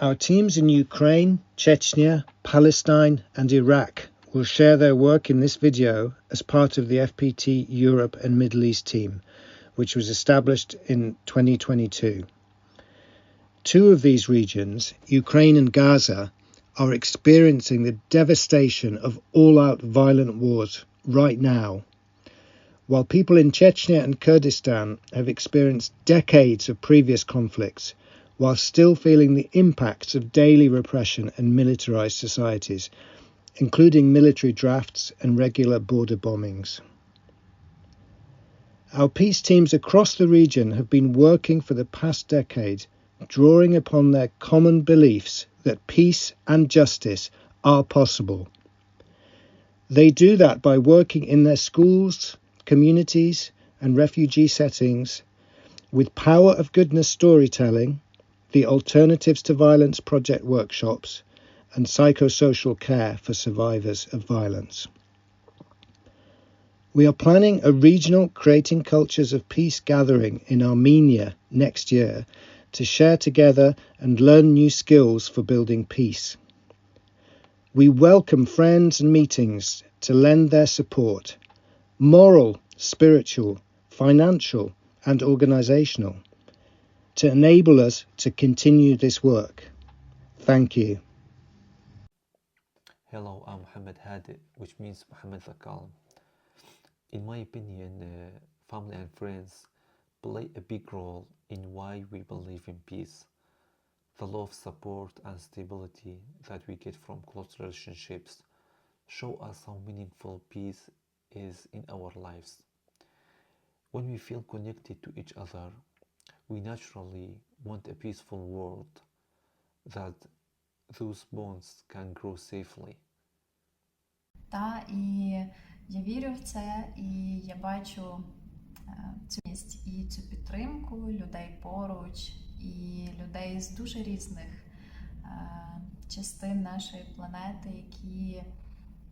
Our teams in Ukraine, Chechnya, Palestine and Iraq will share their work in this video as part of the FPT Europe and Middle East team, which was established in 2022. Two of these regions, Ukraine and Gaza, are experiencing the devastation of all-out violent wars right now, while people in Chechnya and Kurdistan have experienced decades of previous conflicts, while still feeling the impacts of daily repression and militarized societies, including military drafts and regular border bombings. Our peace teams across the region have been working for the past decade, drawing upon their common beliefs that peace and justice are possible. They do that by working in their schools, communities and refugee settings with Power of Goodness storytelling, the Alternatives to Violence project workshops, and psychosocial care for survivors of violence. We are planning a regional Creating Cultures of Peace gathering in Armenia next year to share together and learn new skills for building peace. We welcome friends and meetings to lend their support, moral, spiritual, financial and organizational, to enable us to continue this work. Thank you. Hello, I'm Mohammed Hadi, which means Mohammed the Calm. In my opinion, family and friends play a big role in why we believe in peace. The love, support and stability that we get from close relationships show us how meaningful peace is in our lives. When we feel connected to each other, we naturally want a peaceful world that those bonds can grow safely. І я вірю в це, і я бачу цю місць і цю підтримку людей поруч, і людей з дуже різних частин нашої планети, які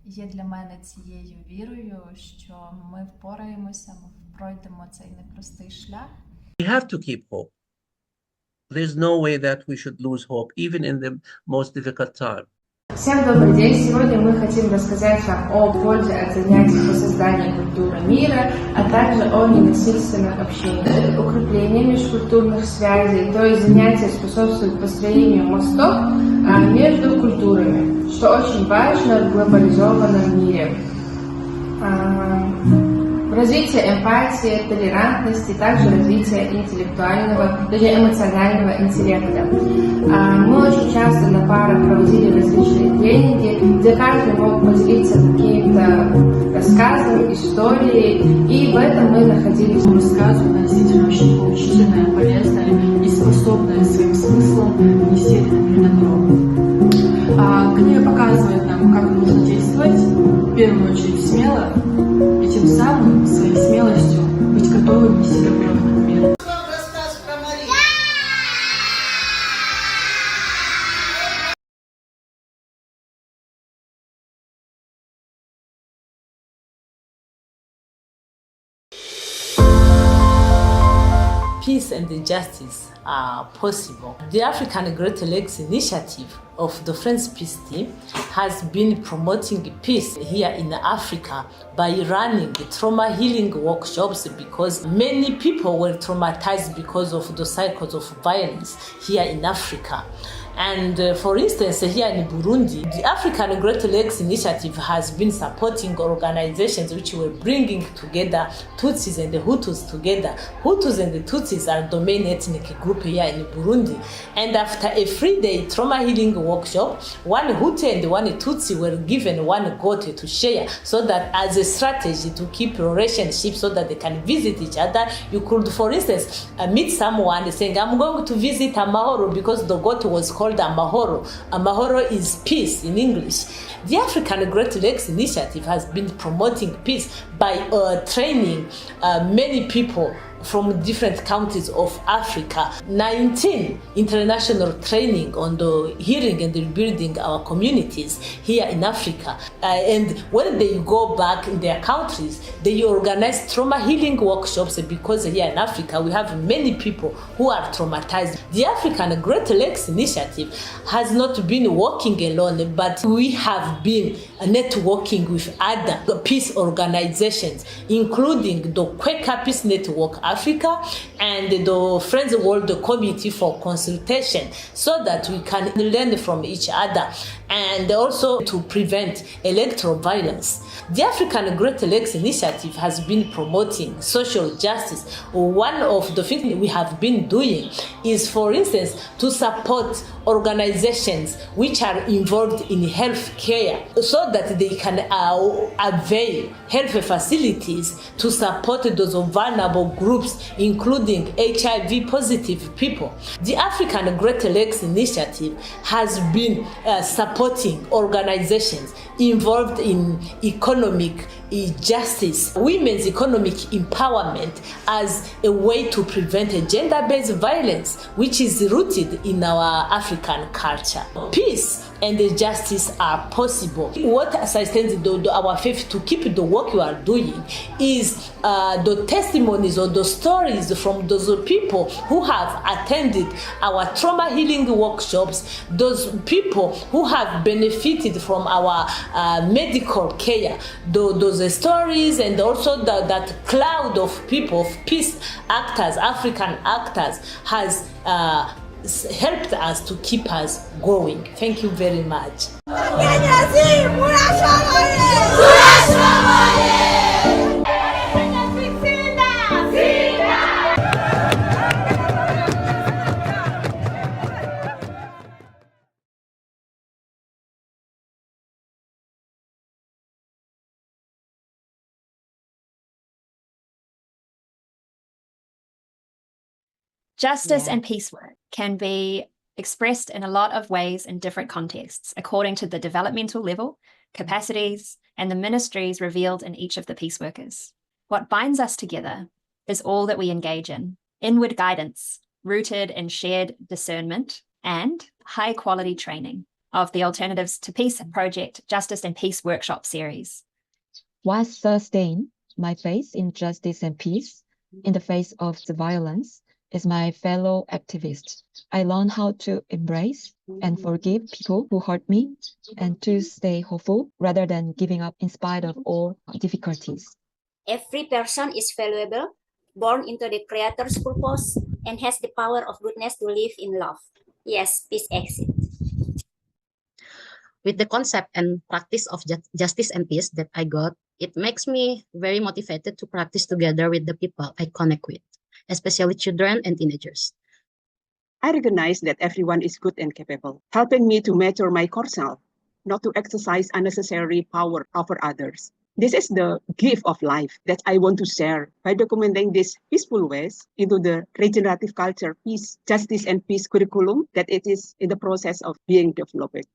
є для мене цією вірою, що ми впораємося, ми пройдемо цей непростий шлях. We have to keep hope. There's no way that we should lose hope, even in the most difficult time. Всем добрый день! Сегодня мы хотим рассказать вам о пользе от занятий по созданию культуры мира, а также о ненасильственном общении. Укрепление межкультурных связей, то есть занятия способствуют построению мостов между культурами, что очень важно в глобализованном мире. Развитие эмпатии, толерантности, также развитие интеллектуального, даже эмоционального интеллекта. Мы очень часто на парах проводили различные тренинги, где каждый мог поделиться какими-то рассказами, историей, и в этом мы находились. Рассказы действительно очень поучительные, полезные и способные своим смыслом нести это мир добро. Книга показывает нам, как нужно действовать, в первую очередь смело, и тем самым своей смелостью быть готовым нести добро в этот мир. Peace and justice are possible. The African Great Lakes Initiative of the Friends Peace Team has been promoting peace here in Africa by running trauma healing workshops, because many people were traumatized because of the cycles of violence here in Africa. And for instance, here in Burundi, the African Great Lakes Initiative has been supporting organizations which were bringing together Tutsis and the Hutus together. Hutus and the Tutsis are the main ethnic group here in Burundi. And after a 3-day trauma healing workshop, one Hutu and one Tutsi were given one goat to share, so that as a strategy to keep relationships so that they can visit each other. You could, for instance, meet someone saying, I'm going to visit Amahoro, because the goat was called Amahoro. Amahoro is peace in English. The African Great Lakes Initiative has been promoting peace by training many people from different countries of Africa. 19 international training on the healing and rebuilding our communities here in Africa. And when they go back in their countries, they organize trauma healing workshops, because here in Africa we have many people who are traumatized. The African Great Lakes Initiative has not been working alone, but we have been networking with other peace organizations, including the Quaker Peace Network Africa and the Friends World Committee for Consultation, so that we can learn from each other and also to prevent electoral violence. The African Great Lakes Initiative has been promoting social justice. One of the things we have been doing is, for instance, to support organizations which are involved in health care, so that they can avail health facilities to support those vulnerable groups, including HIV positive people. The African Great Lakes Initiative has been supporting organizations involved in economic justice, women's economic empowerment as a way to prevent gender-based violence, which is rooted in our African culture. Peace and justice are possible. What sustains our faith to keep the work you are doing is the testimonies or the stories from those people who have attended our trauma healing workshops, those people who have benefited from our medical care, those stories, and also that cloud of people, of peace actors, African actors, has helped us to keep us going. Thank you very much. Justice and peace work can be expressed in a lot of ways in different contexts, according to the developmental level, capacities, and the ministries revealed in each of the peace workers. What binds us together is all that we engage in: inward guidance, rooted in shared discernment, and high-quality training of the Alternatives to Peace Project Justice and Peace Workshop Series. What sustained my faith in justice and peace in the face of the violence is my fellow activists. I learned how to embrace and forgive people who hurt me, and to stay hopeful rather than giving up in spite of all difficulties. Every person is valuable, born into the Creator's purpose, and has the power of goodness to live in love. Yes, peace exists. With the concept and practice of justice and peace that I got, it makes me very motivated to practice together with the people I connect with, especially children and teenagers. I recognize that everyone is good and capable, helping me to mature my core self, not to exercise unnecessary power over others. This is the gift of life that I want to share by documenting these peaceful ways into the regenerative culture, peace, justice, and peace curriculum that it is in the process of being developed.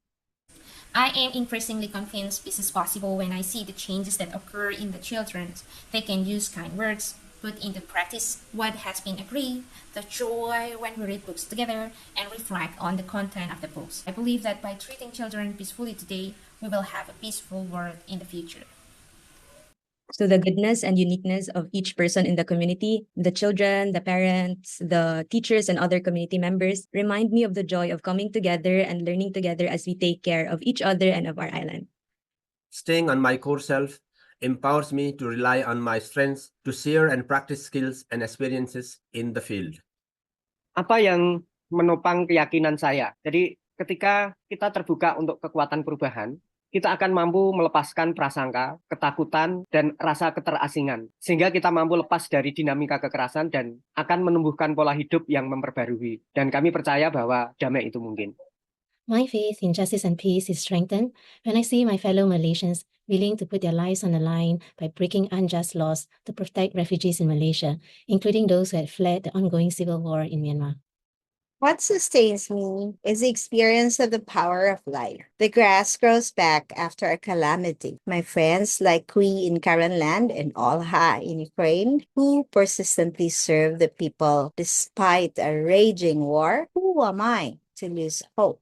I am increasingly convinced peace is possible when I see the changes that occur in the children. They can use kind words, put into practice what has been agreed, the joy when we read books together, and reflect on the content of the books. I believe that by treating children peacefully today, we will have a peaceful world in the future. So the goodness and uniqueness of each person in the community, the children, the parents, the teachers, and other community members remind me of the joy of coming together and learning together as we take care of each other and of our island. Staying on my core self empowers me to rely on my strengths to share and practice skills and experiences in the field. Apa yang menopang keyakinan saya? Jadi ketika kita terbuka untuk kekuatan perubahan, kita akan mampu melepaskan prasangka, ketakutan, dan rasa keterasingan. Sehingga kita mampu lepas dari dinamika kekerasan dan akan menumbuhkan pola hidup yang memperbarui. Dan kami percaya bahwa damai itu mungkin. My faith in justice and peace is strengthened when I see my fellow Malaysians willing to put their lives on the line by breaking unjust laws to protect refugees in Malaysia, including those who had fled the ongoing civil war in Myanmar. What sustains me is the experience of the power of life. The grass grows back after a calamity. My friends like Kui in Karaland and Olha in Ukraine, who persistently serve the people despite a raging war, who am I to lose hope?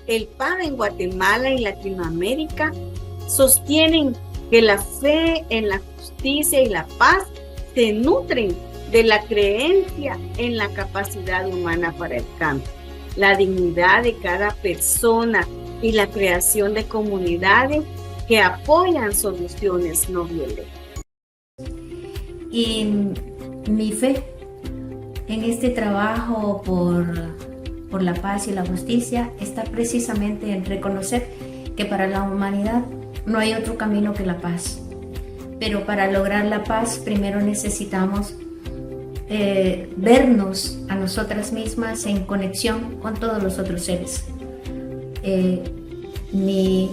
El PAN en Guatemala y Latinoamérica sostienen que la fe en la justicia y la paz se nutren de la creencia en la capacidad humana para el cambio, la dignidad de cada persona y la creación de comunidades que apoyan soluciones no violentas. Y mi fe en este trabajo por la paz y la justicia está precisamente en reconocer que para la humanidad no hay otro camino que la paz. Pero para lograr la paz primero necesitamos vernos a nosotras mismas en conexión con todos los otros seres. Mi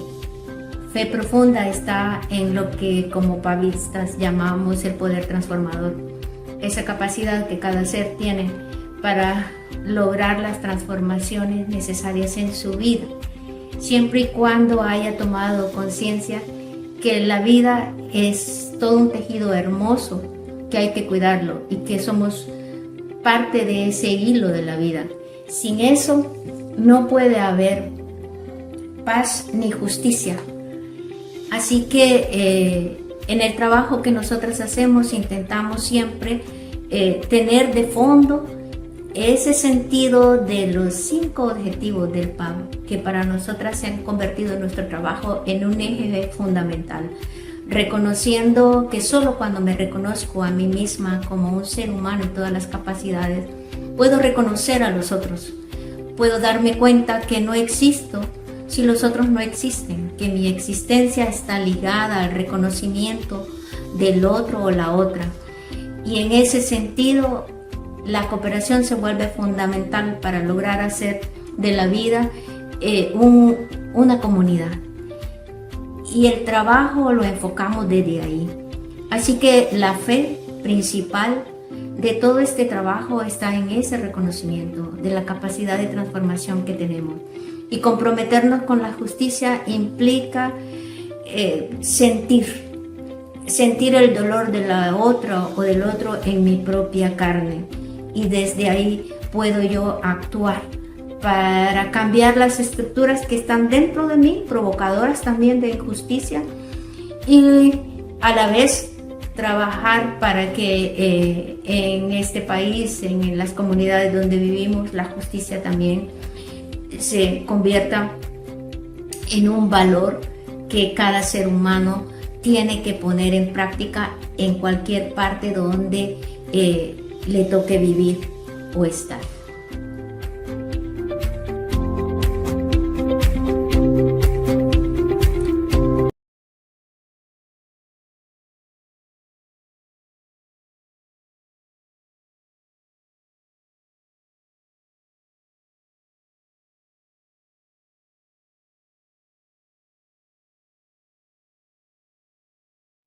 fe profunda está en lo que como pavistas llamamos el poder transformador, esa capacidad que cada ser tiene para lograr las transformaciones necesarias en su vida, siempre y cuando haya tomado conciencia que la vida es todo un tejido hermoso, que hay que cuidarlo y que somos parte de ese hilo de la vida. Sin eso no puede haber paz ni justicia. Así que en el trabajo que nosotras hacemos intentamos siempre tener de fondo ese sentido de los 5 objetivos del PAN, que para nosotras se han convertido en nuestro trabajo en un eje fundamental, reconociendo que solo cuando me reconozco a mí misma como un ser humano en todas las capacidades, puedo reconocer a los otros, puedo darme cuenta que no existo si los otros no existen, que mi existencia está ligada al reconocimiento del otro o la otra. Y en ese sentido, la cooperación se vuelve fundamental para lograr hacer de la vida una comunidad. Y el trabajo lo enfocamos desde ahí. Así que la fe principal de todo este trabajo está en ese reconocimiento de la capacidad de transformación que tenemos. Y comprometernos con la justicia implica sentir el dolor de la otra o del otro en mi propia carne. Y desde ahí puedo yo actuar para cambiar las estructuras que están dentro de mí, provocadoras también de injusticia, y a la vez trabajar para que en este país, en las comunidades donde vivimos, la justicia también se convierta en un valor que cada ser humano tiene que poner en práctica en cualquier parte donde le toque vivir o estar.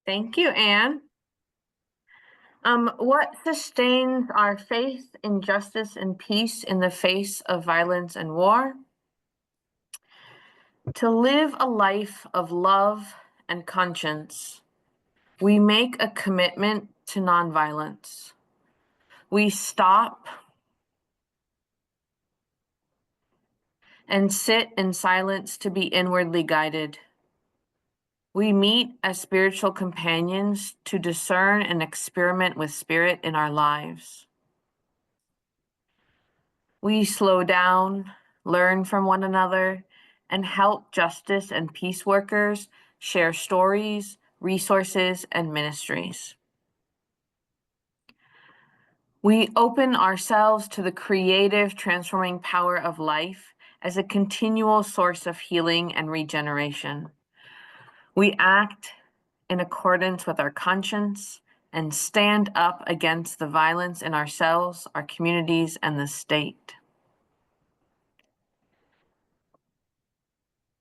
Thank you, Anne. What sustains our faith in justice and peace in the face of violence and war? To live a life of love and conscience, we make a commitment to nonviolence. We stop and sit in silence to be inwardly guided. We meet as spiritual companions to discern and experiment with spirit in our lives. We slow down, learn from one another, and help justice and peace workers share stories, resources, and ministries. We open ourselves to the creative, transforming power of life as a continual source of healing and regeneration. We act in accordance with our conscience and stand up against the violence in ourselves, our communities, and the state.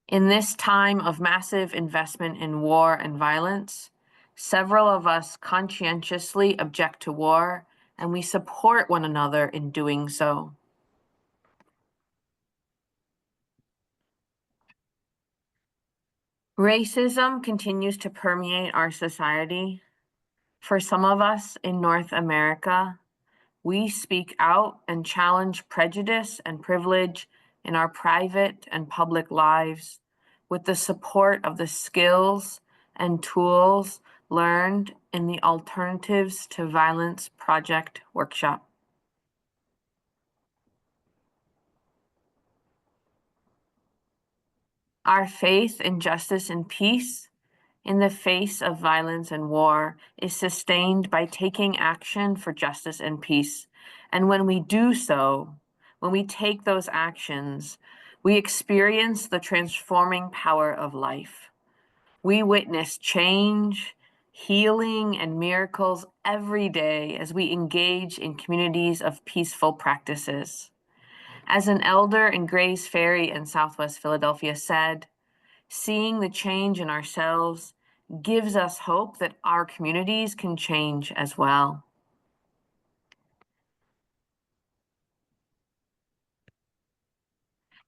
In this time of massive investment in war and violence, several of us conscientiously object to war, and we support one another in doing so. Racism continues to permeate our society. For some of us in North America, we speak out and challenge prejudice and privilege in our private and public lives with the support of the skills and tools learned in the Alternatives to Violence Project workshop. Our faith in justice and peace in the face of violence and war is sustained by taking action for justice and peace. And when we do so, when we take those actions, we experience the transforming power of life. We witness change, healing, and miracles every day as we engage in communities of peaceful practices. As an elder in Gray's Ferry in Southwest Philadelphia said, seeing the change in ourselves gives us hope that our communities can change as well.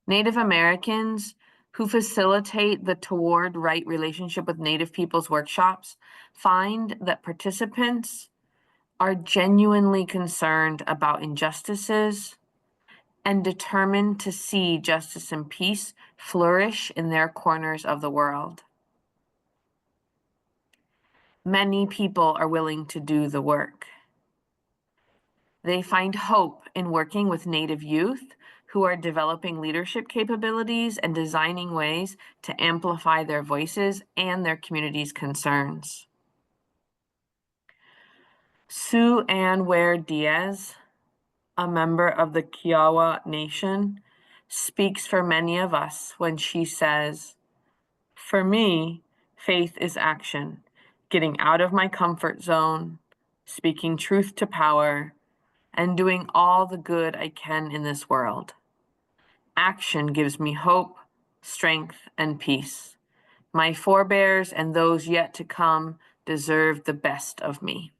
Native Americans who facilitate the Toward Right relationship with Native peoples workshops find that participants are genuinely concerned about injustices and determined to see justice and peace flourish in their corners of the world. Many people are willing to do the work. They find hope in working with Native youth who are developing leadership capabilities and designing ways to amplify their voices and their community's concerns. Sue Ann Ware Diaz, a member of the Kiowa Nation, speaks for many of us when she says, "For me, faith is action, getting out of my comfort zone, speaking truth to power, and doing all the good I can in this world. Action gives me hope, strength, and peace. My forebears and those yet to come deserve the best of me."